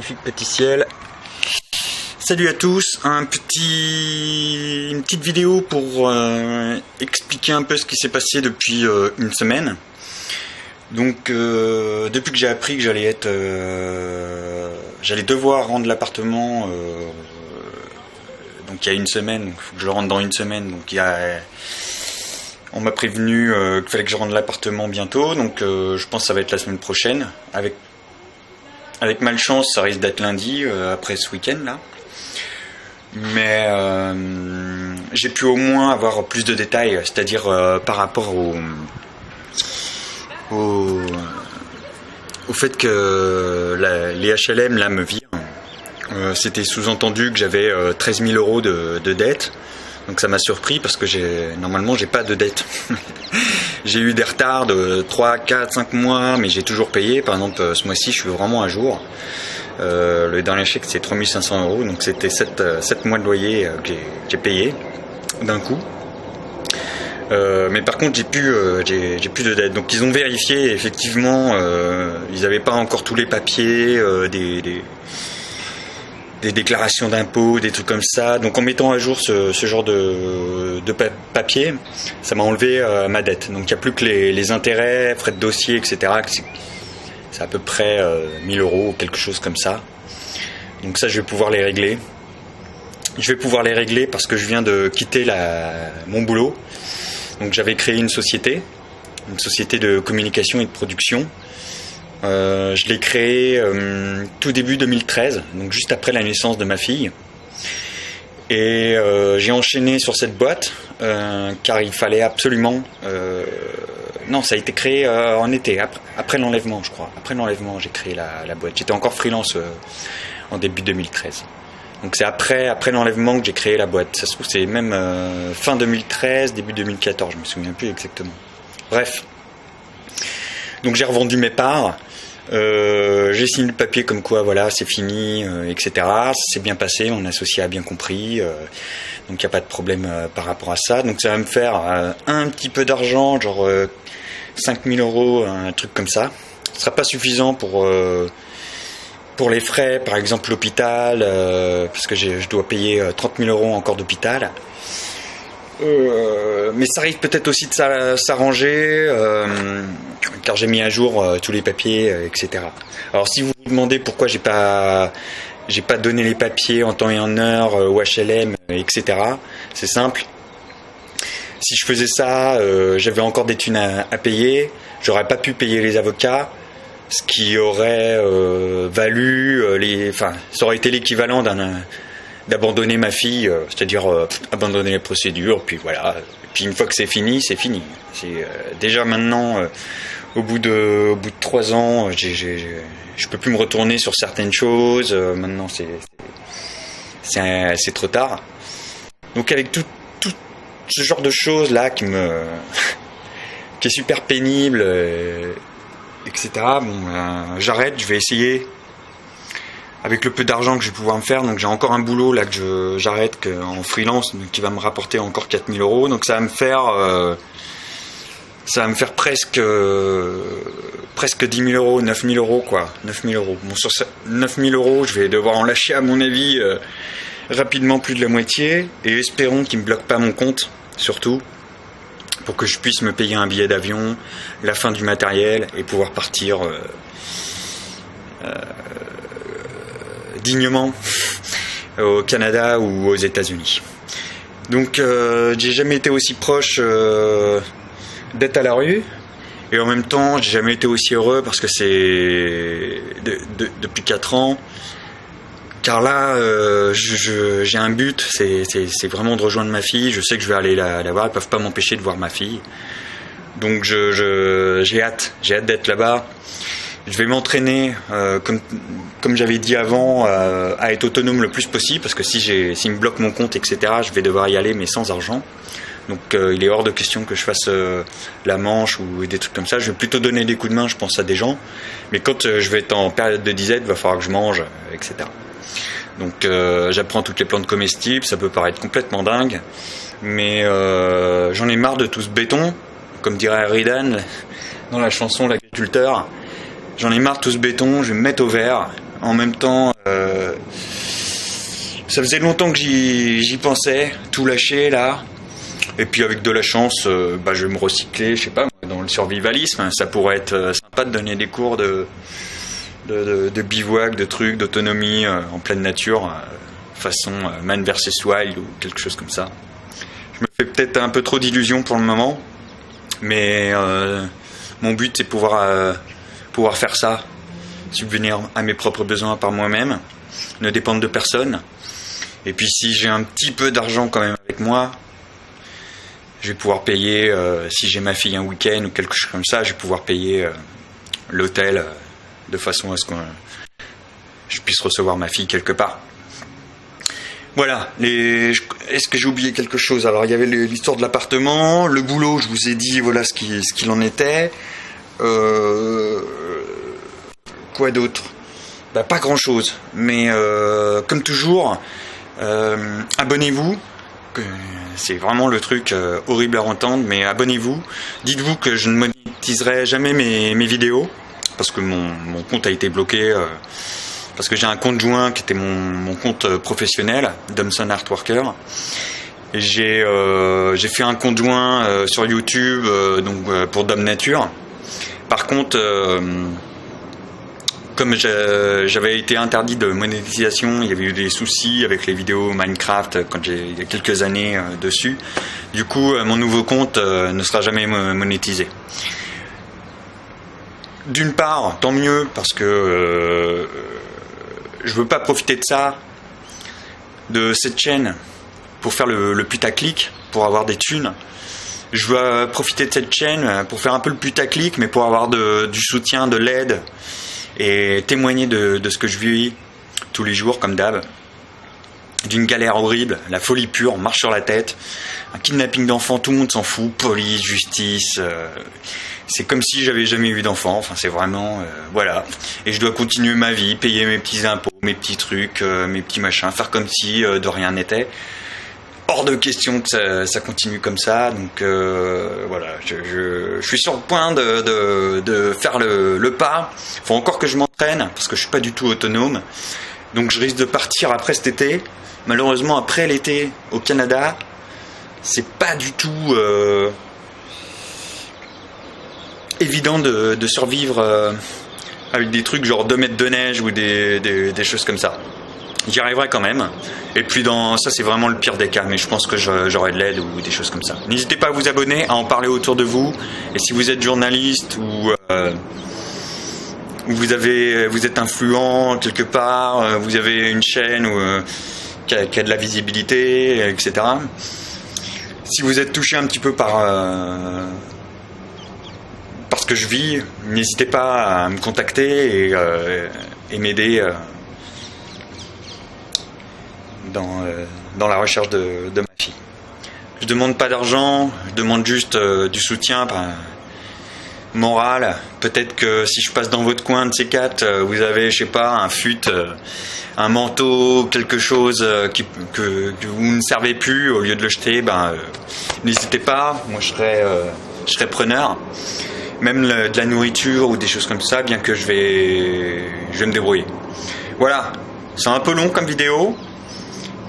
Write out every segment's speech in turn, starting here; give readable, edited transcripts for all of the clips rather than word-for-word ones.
magnifique petit ciel. Salut à tous, une petite vidéo pour expliquer un peu ce qui s'est passé depuis une semaine. Donc depuis que j'ai appris que j'allais devoir rendre l'appartement donc il y a une semaine, il faut que je le rende dans une semaine, donc on m'a prévenu qu'il fallait que je rende l'appartement bientôt, donc je pense que ça va être la semaine prochaine. Avec malchance, ça risque d'être lundi, après ce week-end là. Mais j'ai pu au moins avoir plus de détails, c'est-à-dire par rapport au fait que les HLM là me virent. C'était sous-entendu que j'avais 13 000 € de dette. Donc ça m'a surpris parce que normalement j'ai pas de dette. J'ai eu des retards de 3, 4, 5 mois, mais j'ai toujours payé. Par exemple, ce mois-ci, je suis vraiment à jour. Le dernier chèque, c'est 3 500 €. Donc c'était 7 mois de loyer que j'ai payé d'un coup. Mais par contre, j'ai plus de dette. Donc ils ont vérifié, et effectivement, ils n'avaient pas encore tous les papiers, des déclarations d'impôts, des trucs comme ça. Donc en mettant à jour ce genre de papier, ça m'a enlevé ma dette. Donc il n'y a plus que les intérêts, frais de dossier, etc. C'est à peu près 1 000 € ou quelque chose comme ça. Donc ça, je vais pouvoir les régler. Je vais pouvoir les régler parce que je viens de quitter mon boulot. Donc j'avais créé une société de communication et de production. Je l'ai créé tout début 2013, donc juste après la naissance de ma fille. Et j'ai enchaîné sur cette boîte car il fallait absolument... non, ça a été créé en été, après l'enlèvement, je crois. Après l'enlèvement, j'ai créé la boîte. J'étais encore freelance en début 2013. Donc c'est après l'enlèvement que j'ai créé la boîte. Ça se trouve, c'est même fin 2013, début 2014, je me souviens plus exactement. Bref. Donc j'ai revendu mes parts. J'ai signé le papier comme quoi voilà, c'est fini, etc. Ça s'est bien passé, mon associé a bien compris, donc il n'y a pas de problème par rapport à ça. Donc ça va me faire un petit peu d'argent, genre 5 000 €, un truc comme ça. Ce ne sera pas suffisant pour les frais, par exemple l'hôpital, parce que je dois payer 30 000 € encore d'hôpital. Mais ça risque peut-être aussi de s'arranger, car j'ai mis à jour tous les papiers, etc. Alors si vous vous demandez pourquoi j'ai pas donné les papiers en temps et en heure au HLM, etc., c'est simple. Si je faisais ça, j'avais encore des thunes à payer, j'aurais pas pu payer les avocats, ce qui aurait valu ça aurait été l'équivalent d'abandonner ma fille, c'est-à-dire abandonner les procédures, puis voilà. Et puis une fois que c'est fini, c'est fini. C'est déjà maintenant, au bout de 3 ans, je peux plus me retourner sur certaines choses. Maintenant, c'est trop tard. Donc avec tout ce genre de choses là qui est super pénible, etc. Bon, j'arrête. Je vais essayer. Avec le peu d'argent que je vais pouvoir me faire, donc j'ai encore un boulot là que j'arrête en freelance, qui va me rapporter encore 4 000 €, donc ça va me faire presque 10 000 €, 9 000 € quoi, 9 000 €. Bon, sur 9 000 €, je vais devoir en lâcher à mon avis rapidement plus de la moitié, et espérons qu'il me bloque pas mon compte, surtout, pour que je puisse me payer un billet d'avion, la fin du matériel, et pouvoir partir dignement au Canada ou aux États-Unis. Donc j'ai jamais été aussi proche d'être à la rue, et en même temps j'ai jamais été aussi heureux parce que c'est depuis 4 ans, car là j'ai un but, c'est vraiment de rejoindre ma fille. Je sais que je vais aller la voir, ils peuvent pas m'empêcher de voir ma fille, donc j'ai hâte d'être là-bas. Je vais m'entraîner, comme j'avais dit avant, à être autonome le plus possible, parce que s'il me bloque mon compte, etc., je vais devoir y aller, mais sans argent. Donc il est hors de question que je fasse la manche ou des trucs comme ça. Je vais plutôt donner des coups de main, je pense, à des gens. Mais quand je vais être en période de disette, il va falloir que je mange, etc. Donc j'apprends toutes les plantes comestibles, ça peut paraître complètement dingue, mais j'en ai marre de tout ce béton, comme dirait Ridan dans la chanson L'agriculteur. J'en ai marre de tout ce béton, je vais me mettre au vert. En même temps, ça faisait longtemps que j'y pensais, tout lâcher là. Et puis avec de la chance, je vais me recycler, je sais pas, dans le survivalisme. Ça pourrait être sympa de donner des cours de bivouac, de trucs, d'autonomie en pleine nature, façon Man vs Wild ou quelque chose comme ça. Je me fais peut-être un peu trop d'illusions pour le moment, mais mon but c'est pouvoir faire ça, subvenir à mes propres besoins par moi-même, ne dépendre de personne. Et puis si j'ai un petit peu d'argent quand même avec moi, je vais pouvoir payer, si j'ai ma fille un week-end ou quelque chose comme ça, je vais pouvoir payer l'hôtel de façon à ce que je puisse recevoir ma fille quelque part. Voilà, est-ce que j'ai oublié quelque chose? Alors il y avait l'histoire de l'appartement, le boulot, je vous ai dit voilà ce qu'il en était. Quoi d'autre? Pas grand chose, mais comme toujours, abonnez-vous. C'est vraiment le truc horrible à entendre, mais abonnez-vous. Dites-vous que je ne monétiserai jamais mes vidéos, parce que mon compte a été bloqué, parce que j'ai un compte joint qui était mon compte professionnel, Domson Artworker. Et j'ai fait un compte joint sur YouTube, pour Dom Nature. Par contre, comme j'avais été interdit de monétisation, il y avait eu des soucis avec les vidéos Minecraft il y a quelques années dessus. Du coup, mon nouveau compte ne sera jamais monétisé. D'une part, tant mieux, parce que je veux pas profiter de ça, de cette chaîne, pour faire le putaclic, pour avoir des thunes. Je veux profiter de cette chaîne pour faire un peu le putaclic, mais pour avoir du soutien, de l'aide, et témoigner de ce que je vis tous les jours, comme d'hab. D'une galère horrible, la folie pure, on marche sur la tête, un kidnapping d'enfants, tout le monde s'en fout, police, justice, c'est comme si j'avais jamais eu d'enfant, enfin c'est vraiment, voilà. Et je dois continuer ma vie, payer mes petits impôts, mes petits trucs, mes petits machins, faire comme si de rien n'était. Hors de question que ça continue comme ça, donc voilà, je suis sur le point de faire le pas. Faut encore que je m'entraîne, parce que je suis pas du tout autonome, donc je risque de partir après cet été. Malheureusement, après l'été au Canada, c'est pas du tout évident de survivre avec des trucs genre 2 mètres de neige ou des choses comme ça. J'y arriverai quand même. Et puis ça c'est vraiment le pire des cas, mais je pense que j'aurai de l'aide ou des choses comme ça. N'hésitez pas à vous abonner, à en parler autour de vous. Et si vous êtes journaliste ou vous êtes influent quelque part, vous avez une chaîne qui a de la visibilité, etc. Si vous êtes touché un petit peu par ce que je vis, n'hésitez pas à me contacter et m'aider dans la recherche de ma fille. Je demande pas d'argent, je demande juste du soutien moral. Peut-être que si je passe dans votre coin de ces quatre, vous avez, je sais pas, un fut, un manteau, quelque chose que vous ne servez plus, au lieu de le jeter, n'hésitez pas, moi je serai preneur. Même de la nourriture ou des choses comme ça, bien que je vais me débrouiller. Voilà, c'est un peu long comme vidéo,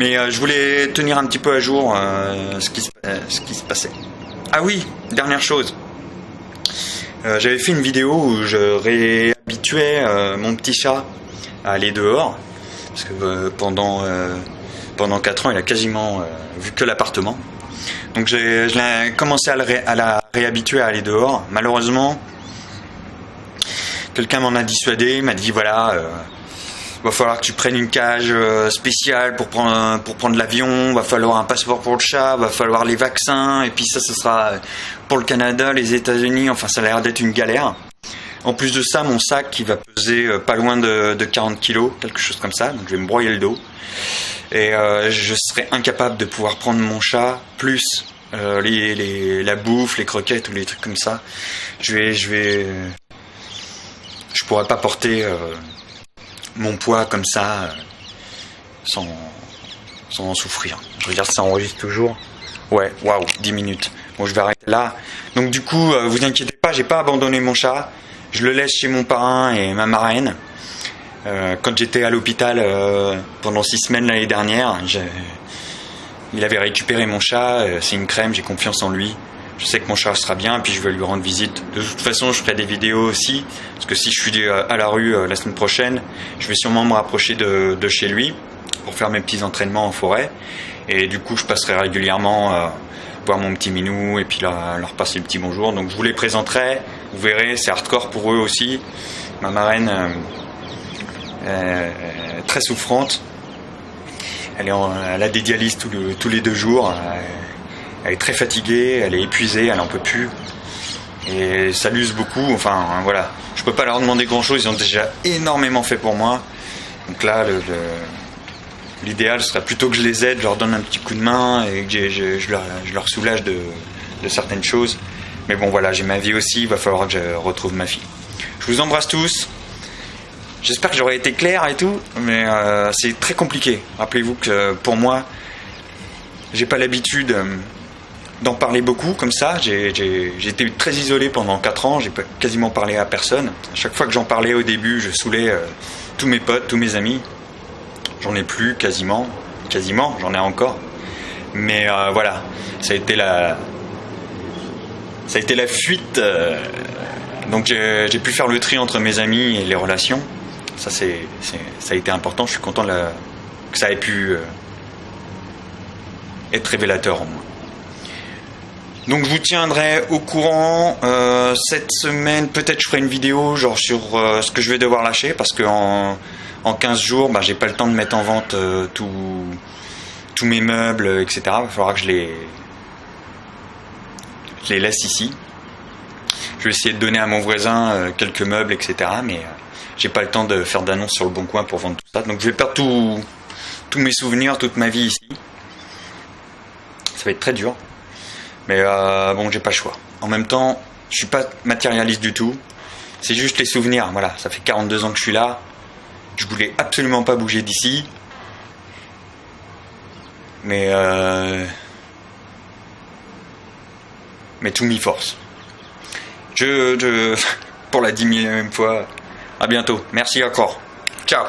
mais je voulais tenir un petit peu à jour ce qui se passait. Ah oui, dernière chose. J'avais fait une vidéo où je réhabituais mon petit chat à aller dehors, parce que pendant 4 ans, il a quasiment vu que l'appartement. Donc je l'ai commencé à la réhabituer à aller dehors. Malheureusement, quelqu'un m'en a dissuadé, m'a dit voilà, va falloir que tu prennes une cage spéciale pour prendre l'avion, va falloir un passeport pour le chat, va falloir les vaccins, et puis ça sera pour le Canada, les États-Unis, enfin ça a l'air d'être une galère. En plus de ça, mon sac qui va peser pas loin de 40 kilos, quelque chose comme ça, donc je vais me broyer le dos. Et je serais incapable de pouvoir prendre mon chat, plus la bouffe, les croquettes ou les trucs comme ça. Je pourrais pas porter mon poids comme ça sans en souffrir. Je veux dire, ça enregistre toujours. Ouais, waouh, 10 minutes. Bon, je vais arrêter là. Donc du coup, vous inquiétez pas, j'ai pas abandonné mon chat. Je le laisse chez mon parrain et ma marraine. Quand j'étais à l'hôpital pendant 6 semaines l'année dernière, il avait récupéré mon chat. C'est une crème, j'ai confiance en lui. Je sais que mon chat sera bien, puis je vais lui rendre visite. De toute façon, je ferai des vidéos aussi, parce que si je suis à la rue la semaine prochaine, je vais sûrement me rapprocher de chez lui pour faire mes petits entraînements en forêt. Et du coup, je passerai régulièrement voir mon petit minou et puis leur passer le petit bonjour. Donc je vous les présenterai, vous verrez, c'est hardcore pour eux aussi. Ma marraine très souffrante. Elle a des dialyses tous les 2 jours. Elle est très fatiguée, elle est épuisée, elle en peut plus. Et ça l'use beaucoup. Enfin, voilà. Je peux pas leur demander grand chose, ils ont déjà énormément fait pour moi. Donc là, l'idéal serait plutôt que je les aide, je leur donne un petit coup de main et que je leur soulage de certaines choses. Mais bon, voilà, j'ai ma vie aussi, il va falloir que je retrouve ma fille. Je vous embrasse tous. J'espère que j'aurai été clair et tout, mais c'est très compliqué. Rappelez-vous que pour moi, j'ai pas l'habitude d'en parler beaucoup comme ça. J'ai été très isolé pendant 4 ans, j'ai quasiment parlé à personne. À chaque fois que j'en parlais au début, je saoulais tous mes potes, tous mes amis. J'en ai plus quasiment, j'en ai encore. Mais voilà, ça a été la fuite. Donc j'ai pu faire le tri entre mes amis et les relations. Ça a été important, je suis content que ça ait pu être révélateur en moi. Donc je vous tiendrai au courant cette semaine. Peut-être je ferai une vidéo genre sur ce que je vais devoir lâcher, parce que en 15 jours j'ai pas le temps de mettre en vente tous mes meubles, etc. Il va falloir que je les laisse ici. Je vais essayer de donner à mon voisin quelques meubles, etc. Mais j'ai pas le temps de faire d'annonce sur le Bon Coin pour vendre tout ça. Donc je vais perdre tous mes souvenirs, toute ma vie ici. Ça va être très dur. Mais bon, j'ai pas le choix. En même temps, je suis pas matérialiste du tout. C'est juste les souvenirs. Voilà, ça fait 42 ans que je suis là. Je voulais absolument pas bouger d'ici. Mais tout m'y force. Pour la 10 000e fois, à bientôt. Merci encore. Ciao.